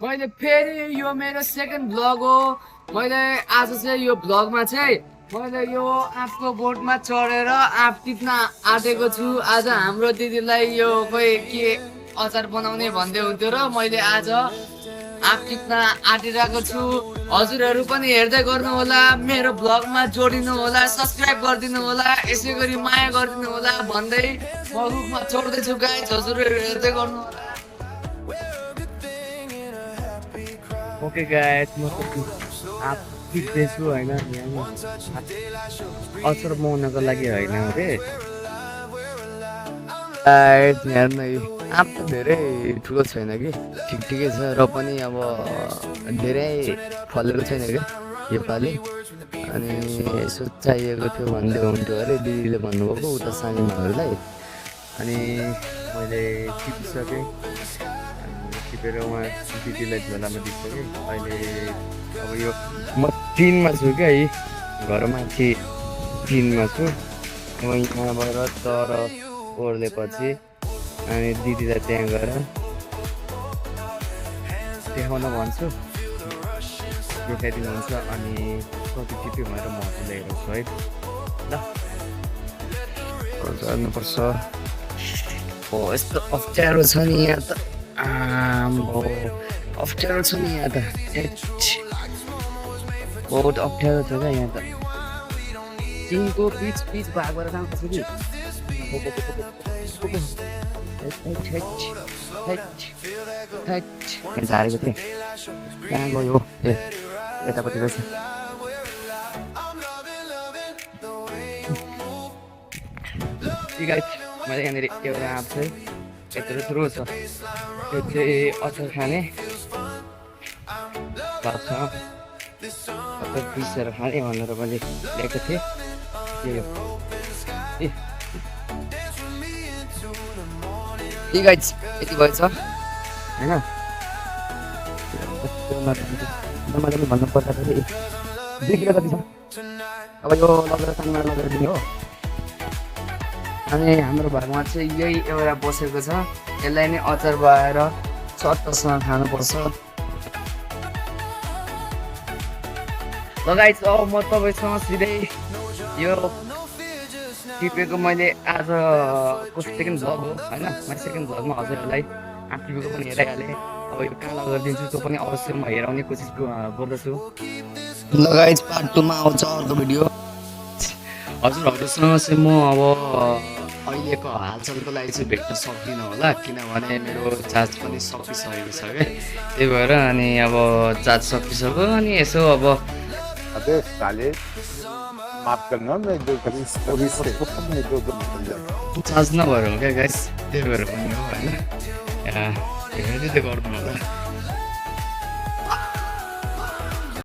मैले फेरि यो मेरो सेकेन्ड भ्लग हो। मैले आज चाहिँ यो भ्लगमा चाहिँ मैले यो आँपको बोटमा चढेर आँप टिप्न आँटेको छु। आज हाम्रो दिदीलाई यो खोइ के अचार बनाउने भन्दै हुन्थ्यो र मैले आज आँप टिप्न आँटिरहेको छु। हजुरहरू पनि हेर्दै गर्नु होला, मेरो भ्लगमा जोडिनु होला, सब्सक्राइब गरिदिनु होला, यसै गरी माया गरिदिनु होला भन्दै म रुखमा चढ्दैछु गाइस। हजुरहरू हेर्दै गर्नु होला। ओके गाइस, म आँप टिप्दैछु होइन, अचार बनाउनको लागि होइन रे। हेर्नु आँप त धेरै ठुलो छैन कि, ठिक ठिकै छ र पनि अब धेरै फलेको छैन क्या योपालि। अनि यसो चाहिएको थियो भन्दै हुन्थ्यो अरे दिदीले भन्नुभएको उता सानीमाहरूलाई। अनि मैले टिपिसकेँ, टिपेर उहाँ दिदीलाई झोलामा दिइसकेँ। अहिले अब यो म टिनमा छु क्या, यी घरमाथि टिनमा छु। म यहाँबाट तर ओर्लेपछि अनि दिदीलाई त्यहाँ गएर देखाउन भन्छु, देखाइदिनुहुन्छ। अनि कति टिप्यो भनेर म हजुरलाई हेर्छु है ल। गर्नुपर्छ। हो यस्तो अप्ठ्यारो छ नि यहाँ त, अप्ठ्यारो छ नि यहाँ त, बहुत अप्ठ्यारो छ क्या यहाँ त। टिनको पिच पिच भागबाट जानुपर्छ कि। झारेको थिएँ, कहाँ गयो? ए यतापट्टि रहेछ। मैले यहाँनिर एउटा आँप चाहिँ यत्रो यत्रो छ, त्यो चाहिँ अचार खाने भातसँग अचार पिसेर खाने भनेर मैले ल्याएको थिएँ। ए गाइस यति भएछ होइन। मैले भन्नु पर्दाखेरि 2 किलो जति छ। अब यो लगेर सानोमा लगेर दिने हो। अनि हाम्रो घरमा चाहिँ यही एउटा बसेको छ, यसलाई नै अचार बनाएर चट्टसँग खानुपर्छ। लगाइछ अब म तपाईँसँग सिधै यो टिपेको मैले आजको सेकेन्ड भ्लग हो होइन। मैले सेकेन्ड भ्लगमा हजुरहरूलाई आँप टिपेको पनि हेराइहालेँ। अब यो कहाँ लगेर दिन्छु त्यो पनि अवश्य म हेराउने कोसिस गर्दछु। लगाइछ पार्ट 2 मा आउँछ अर्को भिडियो। हजुरहरूसँग चाहिँ म अब अहिलेको हालचालको लागि चाहिँ भेट्न सक्दिनँ होला, किनभने मेरो चार्ज पनि सकिसकेको छ क्या। त्यही भएर अनि अब चार्ज सकिसक्यो अनि यसो अब अबे साले माफ करना, मैं जो कभी स्टोरी से चार्ज नभएर हो क्या गाइस, त्यही भएर पनि हो होइन। हेर्दै गर्नु होला।